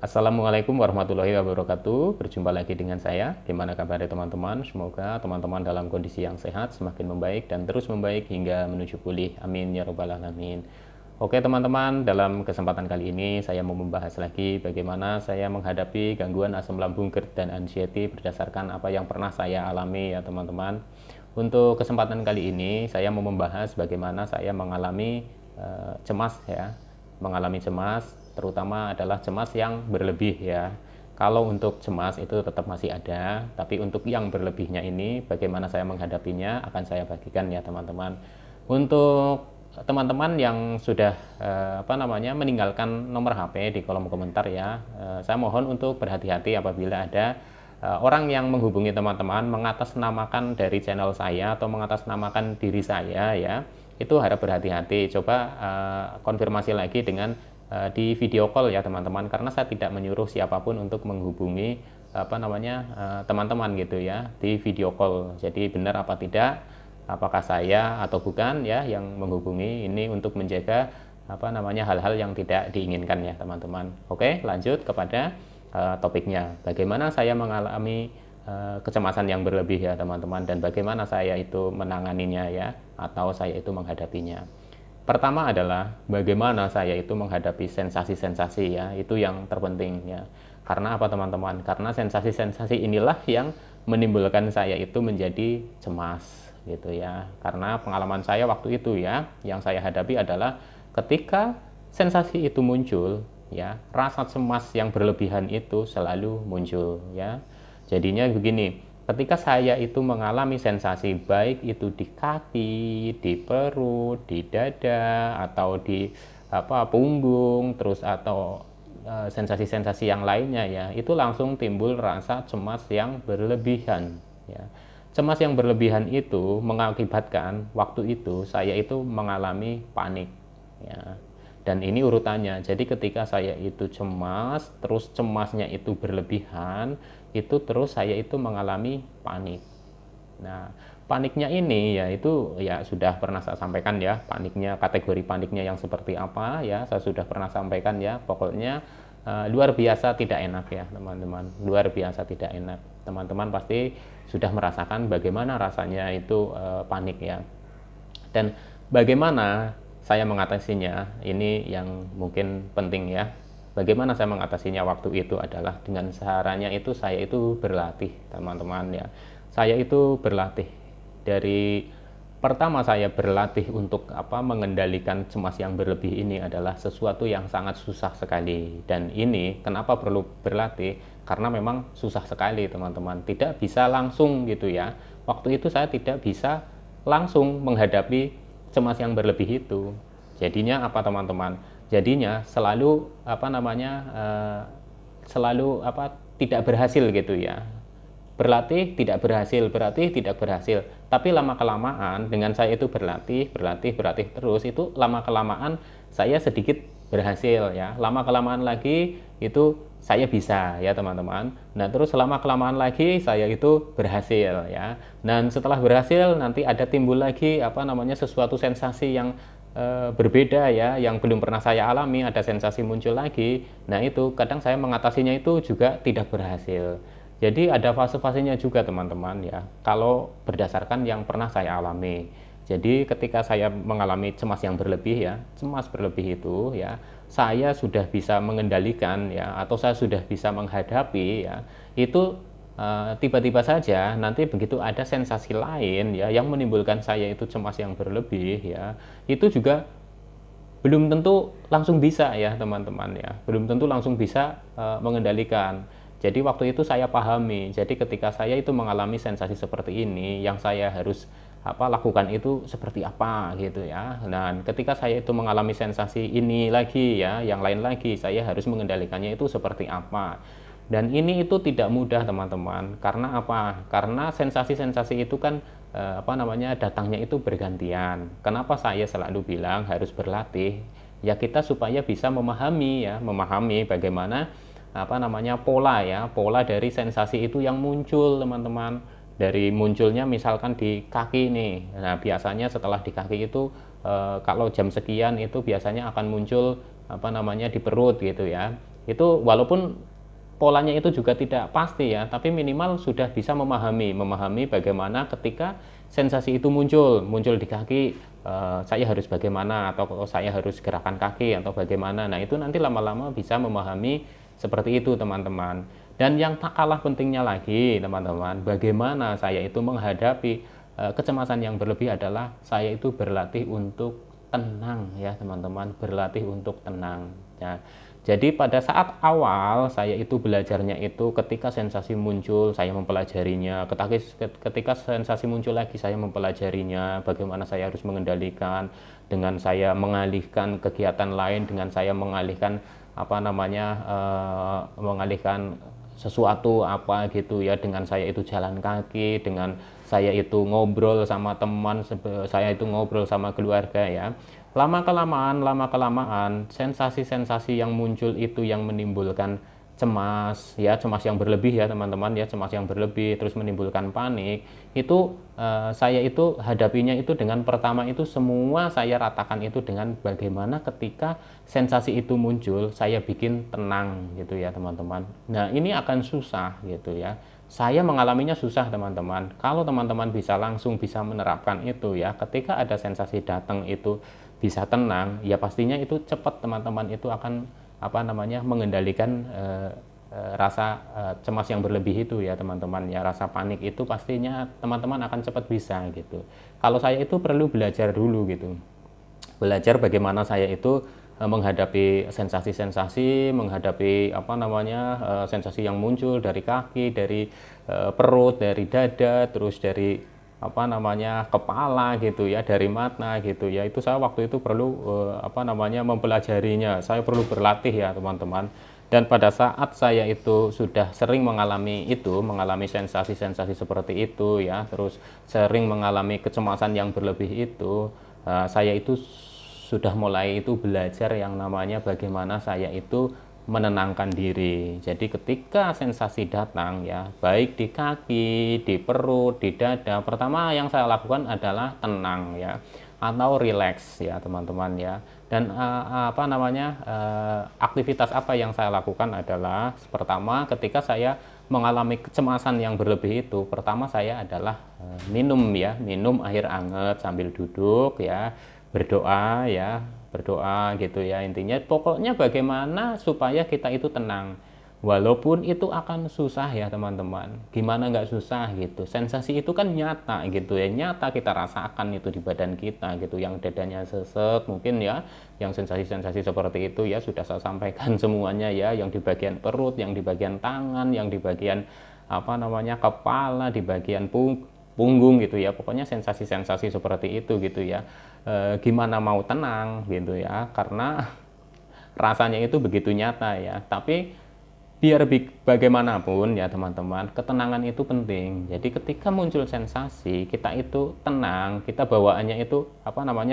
Assalamualaikum warahmatullahi wabarakatuh. Berjumpa lagi dengan saya. Gimana kabar teman-teman? Semoga teman-teman dalam kondisi yang sehat, semakin membaik dan terus membaik hingga menuju pulih. Amin ya robbal alamin. Oke teman-teman, dalam kesempatan kali ini saya mau membahas lagi bagaimana saya menghadapi gangguan asam lambung, GERD, dan anxiety berdasarkan apa yang pernah saya alami ya teman-teman. Untuk kesempatan kali ini saya mau membahas bagaimana saya mengalami cemas ya, mengalami cemas terutama adalah cemas yang berlebih ya. Kalau untuk cemas itu tetap masih ada, tapi untuk yang berlebihnya ini bagaimana saya menghadapinya akan saya bagikan ya teman-teman. Untuk teman-teman yang sudah meninggalkan nomor HP di kolom komentar ya, saya mohon untuk berhati-hati apabila ada orang yang menghubungi teman-teman mengatasnamakan dari channel saya atau mengatasnamakan diri saya ya, itu harap berhati-hati. Coba konfirmasi lagi dengan di video call ya teman-teman, karena saya tidak menyuruh siapapun untuk menghubungi teman-teman gitu ya di video call. Jadi benar apa tidak, apakah saya atau bukan ya yang menghubungi ini untuk menjaga hal-hal yang tidak diinginkan ya teman-teman. Oke, lanjut kepada topiknya. Bagaimana saya mengalami kecemasan yang berlebih ya teman-teman, dan bagaimana saya itu menanganinya ya, atau saya itu menghadapinya. Pertama adalah bagaimana saya itu menghadapi sensasi-sensasi ya, itu yang terpenting ya. Karena apa teman-teman? Karena sensasi-sensasi inilah yang menimbulkan saya itu menjadi cemas gitu ya. Karena pengalaman saya waktu itu ya, yang saya hadapi adalah ketika sensasi itu muncul ya, rasa cemas yang berlebihan itu selalu muncul ya. Jadinya begini, ketika saya itu mengalami sensasi baik itu di kaki, di perut, di dada, atau di punggung, terus atau sensasi-sensasi yang lainnya ya, itu langsung timbul rasa cemas yang berlebihan ya. Cemas yang berlebihan itu mengakibatkan waktu itu saya itu mengalami panik ya. Dan ini urutannya. Jadi ketika saya itu cemas, terus cemasnya itu berlebihan, itu terus saya itu mengalami panik. Nah, paniknya ini ya itu ya sudah pernah saya sampaikan ya, paniknya, kategori paniknya yang seperti apa ya, saya sudah pernah sampaikan ya. Pokoknya luar biasa tidak enak ya teman-teman, luar biasa tidak enak. Teman-teman pasti sudah merasakan bagaimana rasanya itu panik ya. Dan bagaimana saya mengatasinya, ini yang mungkin penting ya. Bagaimana saya mengatasinya waktu itu adalah dengan caranya itu saya itu berlatih teman-teman ya. Saya itu berlatih dari pertama, saya berlatih untuk mengendalikan cemas yang berlebih ini adalah sesuatu yang sangat susah sekali. Dan ini kenapa perlu berlatih? Karena memang susah sekali teman-teman, tidak bisa langsung gitu ya. Waktu itu saya tidak bisa langsung menghadapi cemas yang berlebih itu. Jadinya apa teman-teman? Jadinya selalu tidak berhasil gitu ya. Berlatih tidak berhasil. Tapi lama kelamaan dengan saya itu berlatih terus, itu lama kelamaan saya sedikit berhasil ya. Lama kelamaan lagi itu saya bisa ya teman-teman. Nah terus lama kelamaan lagi saya itu berhasil ya. Dan setelah berhasil nanti ada timbul lagi sesuatu sensasi yang berbeda ya, yang belum pernah saya alami, ada sensasi muncul lagi. Nah itu kadang saya mengatasinya itu juga tidak berhasil. Jadi ada fase-fasenya juga teman-teman ya, kalau berdasarkan yang pernah saya alami. Jadi ketika saya mengalami cemas yang berlebih ya, cemas berlebih itu ya, saya sudah bisa mengendalikan ya, atau saya sudah bisa menghadapi ya, itu tiba-tiba saja nanti begitu ada sensasi lain ya yang menimbulkan saya itu cemas yang berlebih ya, itu juga belum tentu langsung bisa ya teman-teman ya, belum tentu langsung bisa mengendalikan. Jadi waktu itu saya pahami, jadi ketika saya itu mengalami sensasi seperti ini, yang saya harus lakukan itu seperti apa gitu ya. Dan ketika saya itu mengalami sensasi ini lagi ya, yang lain lagi, saya harus mengendalikannya itu seperti apa. Dan ini itu tidak mudah teman-teman, karena apa? Karena sensasi-sensasi itu kan datangnya itu bergantian. Kenapa saya selalu bilang harus berlatih? Ya kita supaya bisa memahami ya, memahami bagaimana pola dari sensasi itu yang muncul teman-teman. Dari munculnya misalkan di kaki nih, nah biasanya setelah di kaki itu kalau jam sekian itu biasanya akan muncul di perut gitu ya. Itu walaupun polanya itu juga tidak pasti ya, tapi minimal sudah bisa memahami bagaimana ketika sensasi itu muncul di kaki, saya harus bagaimana, atau saya harus gerakan kaki atau bagaimana. Nah, itu nanti lama-lama bisa memahami seperti itu, teman-teman. Dan yang tak kalah pentingnya lagi, teman-teman, bagaimana saya itu menghadapi kecemasan yang berlebih adalah saya itu berlatih untuk tenang ya, teman-teman, berlatih untuk tenang ya. Jadi pada saat awal saya itu belajarnya itu ketika sensasi muncul saya mempelajarinya, ketika sensasi muncul lagi saya mempelajarinya, bagaimana saya harus mengendalikan dengan saya mengalihkan kegiatan lain, dengan saya mengalihkan mengalihkan sesuatu apa gitu ya, dengan saya itu jalan kaki, dengan saya itu ngobrol sama teman, saya itu ngobrol sama keluarga ya. Lama kelamaan sensasi-sensasi yang muncul itu yang menimbulkan cemas ya, cemas yang berlebih ya teman-teman ya, cemas yang berlebih terus menimbulkan panik itu, saya itu hadapinya itu dengan pertama itu semua saya ratakan itu dengan bagaimana ketika sensasi itu muncul saya bikin tenang gitu ya teman-teman. Nah, ini akan susah gitu ya, saya mengalaminya susah teman-teman. Kalau teman-teman bisa langsung bisa menerapkan itu ya, ketika ada sensasi datang itu bisa tenang ya, pastinya itu cepat teman-teman itu akan mengendalikan rasa cemas yang berlebih itu ya teman-teman ya, rasa panik itu pastinya teman-teman akan cepat bisa gitu. Kalau saya itu perlu belajar dulu gitu, belajar bagaimana saya itu menghadapi sensasi-sensasi, menghadapi sensasi yang muncul dari kaki, dari perut, dari dada, terus dari kepala gitu ya, dari mata gitu ya. Itu saya waktu itu perlu mempelajarinya, saya perlu berlatih ya teman-teman. Dan pada saat saya itu sudah sering mengalami sensasi-sensasi seperti itu ya, terus sering mengalami kecemasan yang berlebih itu, saya itu sudah mulai itu belajar yang namanya bagaimana saya itu menenangkan diri. Jadi ketika sensasi datang ya, baik di kaki, di perut, di dada, pertama yang saya lakukan adalah tenang ya, atau relax ya teman-teman ya. Dan aktivitas apa yang saya lakukan adalah pertama ketika saya mengalami kecemasan yang berlebih itu, pertama saya adalah minum air hangat sambil duduk ya, berdoa gitu ya. Intinya pokoknya bagaimana supaya kita itu tenang, walaupun itu akan susah ya teman-teman. Gimana nggak susah gitu, sensasi itu kan nyata gitu ya, nyata kita rasakan itu di badan kita gitu, yang dadanya sesek mungkin ya, yang sensasi-sensasi seperti itu ya sudah saya sampaikan semuanya ya, yang di bagian perut, yang di bagian tangan, yang di bagian kepala, di bagian punggung gitu ya, pokoknya sensasi-sensasi seperti itu gitu ya. Gimana mau tenang gitu ya, karena rasanya itu begitu nyata ya. Tapi biar bagaimanapun ya teman-teman, ketenangan itu penting. Jadi ketika muncul sensasi kita itu tenang, kita bawaannya itu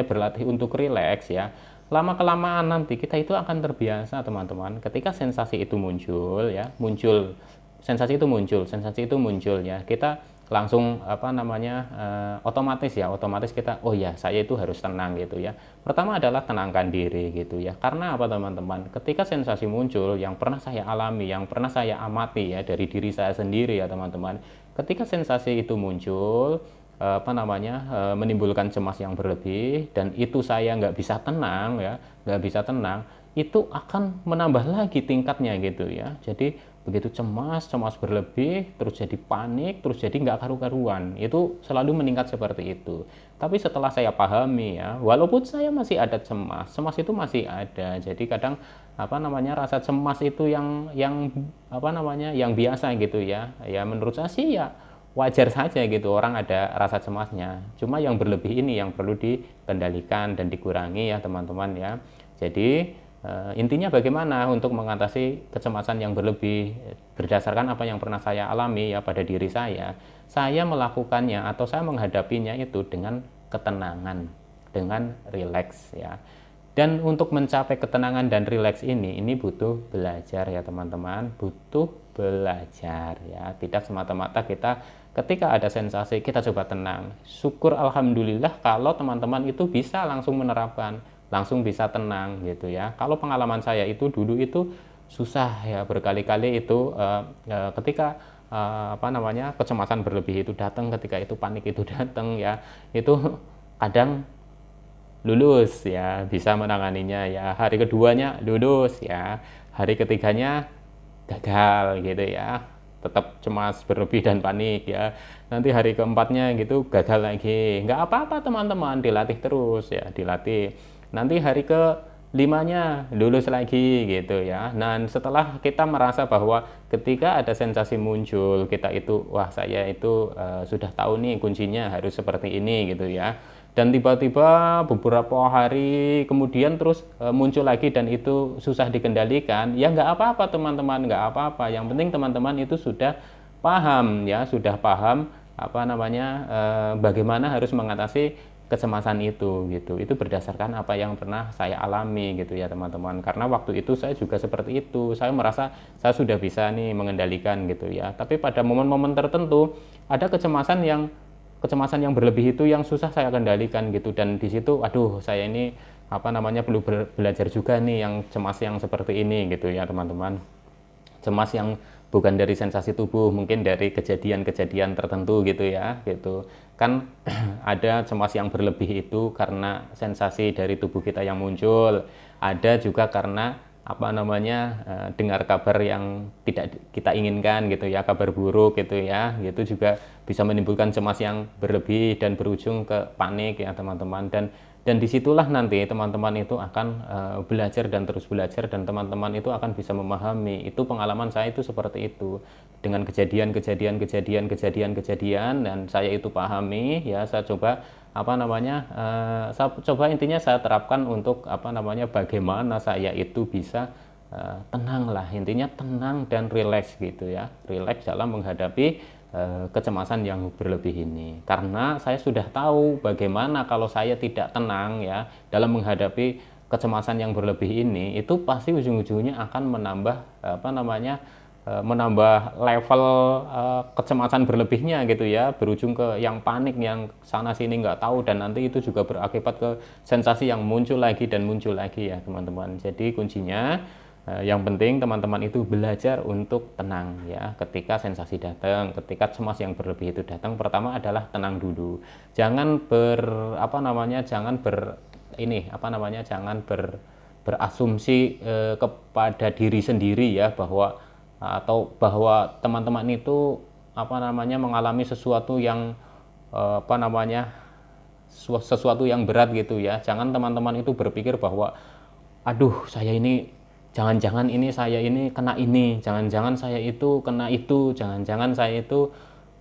berlatih untuk rileks ya, lama kelamaan nanti kita itu akan terbiasa teman-teman. Ketika sensasi itu muncul ya, sensasi itu muncul ya, kita langsung otomatis kita, oh ya saya itu harus tenang gitu ya. Pertama adalah tenangkan diri gitu ya. Karena apa teman-teman, ketika sensasi muncul yang pernah saya alami, yang pernah saya amati ya dari diri saya sendiri ya teman-teman, ketika sensasi itu muncul menimbulkan cemas yang berlebih, dan itu saya nggak bisa tenang ya, nggak bisa tenang, itu akan menambah lagi tingkatnya gitu ya. Jadi begitu cemas berlebih, terus jadi panik, terus jadi nggak karu-karuan, itu selalu meningkat seperti itu. Tapi setelah saya pahami ya, walaupun saya masih ada cemas itu masih ada. Jadi kadang rasa cemas itu yang biasa gitu ya, ya menurut saya sih ya wajar saja gitu, orang ada rasa cemasnya. Cuma yang berlebih ini yang perlu dikendalikan dan dikurangi ya teman-teman ya. Jadi intinya bagaimana untuk mengatasi kecemasan yang berlebih, berdasarkan apa yang pernah saya alami ya pada diri saya melakukannya atau saya menghadapinya itu dengan ketenangan, dengan rileks ya. Dan untuk mencapai ketenangan dan rileks ini butuh belajar ya teman-teman, butuh belajar ya. Tidak semata-mata kita ketika ada sensasi kita coba tenang. Syukur alhamdulillah kalau teman-teman itu bisa langsung menerapkan, langsung bisa tenang gitu ya. Kalau pengalaman saya itu dulu itu susah ya, berkali-kali itu ketika kecemasan berlebih itu datang, ketika itu panik itu datang ya, itu kadang lulus ya, bisa menanganinya ya, hari keduanya lulus ya, hari ketiganya gagal gitu ya, tetap cemas berlebih dan panik ya, nanti hari keempatnya gitu gagal lagi, nggak apa-apa teman-teman, dilatih terus ya, dilatih, nanti hari ke limanya lulus lagi gitu ya. Nah, setelah kita merasa bahwa ketika ada sensasi muncul, kita itu wah, saya itu sudah tahu nih kuncinya harus seperti ini gitu ya, dan tiba-tiba beberapa hari kemudian terus muncul lagi dan itu susah dikendalikan, ya nggak apa-apa teman-teman, nggak apa-apa, yang penting teman-teman itu sudah paham ya, sudah paham bagaimana harus mengatasi kecemasan itu berdasarkan apa yang pernah saya alami gitu ya teman-teman, karena waktu itu saya juga seperti itu, saya merasa saya sudah bisa nih mengendalikan gitu ya, tapi pada momen-momen tertentu ada kecemasan yang berlebih itu yang susah saya kendalikan gitu, dan di situ aduh, saya ini perlu belajar juga nih yang cemas yang seperti ini gitu ya teman-teman, cemas yang bukan dari sensasi tubuh, mungkin dari kejadian-kejadian tertentu gitu ya, gitu kan. Ada cemas yang berlebih itu karena sensasi dari tubuh kita yang muncul, ada juga karena dengar kabar yang tidak kita inginkan gitu ya, kabar buruk gitu ya, gitu juga bisa menimbulkan cemas yang berlebih dan berujung ke panik ya teman-teman. Dan disitulah nanti teman-teman itu akan belajar dan terus belajar, dan teman-teman itu akan bisa memahami. Itu pengalaman saya itu seperti itu, dengan kejadian dan saya itu pahami ya, saya coba saya coba intinya saya terapkan untuk bagaimana saya itu bisa tenang lah, intinya tenang dan rileks gitu ya, rileks dalam menghadapi kecemasan yang berlebih ini, karena saya sudah tahu bagaimana kalau saya tidak tenang ya dalam menghadapi kecemasan yang berlebih ini, itu pasti ujung-ujungnya akan menambah level kecemasan berlebihnya gitu ya, berujung ke yang panik, yang sana sini nggak tahu, dan nanti itu juga berakibat ke sensasi yang muncul lagi dan muncul lagi ya teman-teman. Jadi kuncinya yang penting teman-teman itu belajar untuk tenang ya, ketika sensasi datang, ketika cemas yang berlebih itu datang, pertama adalah tenang dulu. Jangan berasumsi kepada diri sendiri ya, bahwa teman-teman itu mengalami sesuatu yang sesuatu yang berat gitu ya. Jangan teman-teman itu berpikir bahwa aduh, saya ini jangan-jangan ini saya ini kena ini, jangan-jangan saya itu kena itu, jangan-jangan saya itu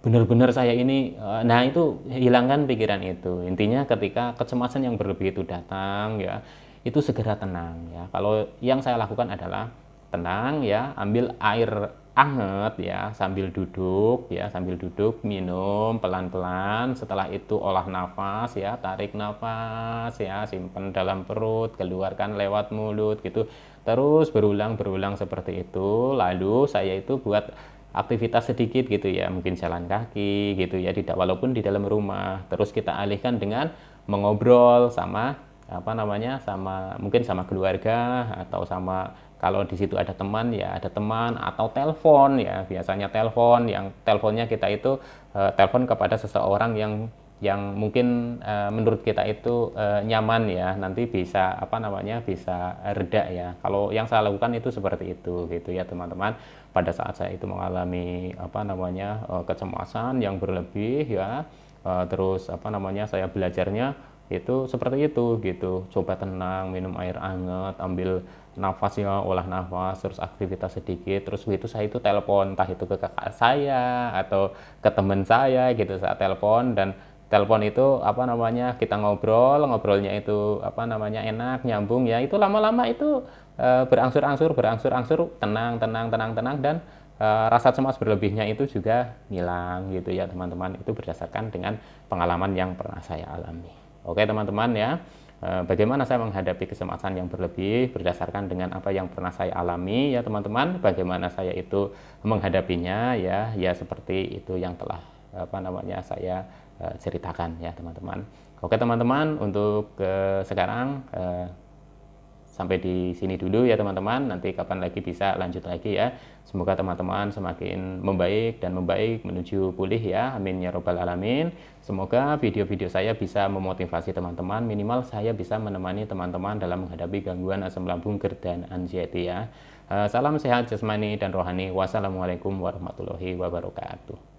benar-benar saya ini. Nah, itu hilangkan pikiran itu. Intinya ketika kecemasan yang berlebih itu datang ya, itu segera tenang ya. Kalau yang saya lakukan adalah tenang ya, ambil air anget ya, sambil duduk minum pelan-pelan, setelah itu olah nafas ya, tarik nafas ya, simpan dalam perut, keluarkan lewat mulut gitu, terus berulang seperti itu. Lalu saya itu buat aktivitas sedikit gitu ya, mungkin jalan kaki gitu ya, tidak, walaupun di dalam rumah, terus kita alihkan dengan mengobrol sama mungkin sama keluarga, atau sama, kalau di situ ada teman ya ada teman, atau telepon ya, biasanya teleponnya kita itu telepon kepada seseorang yang mungkin menurut kita itu nyaman ya, nanti bisa bisa reda ya. Kalau yang saya lakukan itu seperti itu gitu ya teman-teman, pada saat saya itu mengalami kecemasan yang berlebih ya, terus saya belajarnya itu seperti itu gitu, coba tenang, minum air hangat, ambil nafas ya, olah nafas, terus aktivitas sedikit, terus itu saya itu telepon, entah itu ke kakak saya atau ke teman saya gitu, saat telepon. Dan telepon itu kita ngobrolnya itu enak, nyambung ya, itu lama-lama itu berangsur-angsur tenang, dan rasa cemas berlebihnya itu juga hilang gitu ya teman-teman. Itu berdasarkan dengan pengalaman yang pernah saya alami. Oke teman-teman ya, bagaimana saya menghadapi kecemasan yang berlebih berdasarkan dengan apa yang pernah saya alami ya teman-teman, bagaimana saya itu menghadapinya ya, seperti itu yang telah saya ceritakan ya teman-teman. Oke teman-teman, untuk sekarang sampai di sini dulu ya teman-teman. Nanti kapan lagi bisa lanjut lagi ya. Semoga teman-teman semakin membaik dan membaik menuju pulih ya. Amin ya robbal alamin. Semoga video-video saya bisa memotivasi teman-teman. Minimal saya bisa menemani teman-teman dalam menghadapi gangguan asam lambung, GERD, dan anxiety ya. Salam sehat jasmani dan rohani. Wassalamualaikum warahmatullahi wabarakatuh.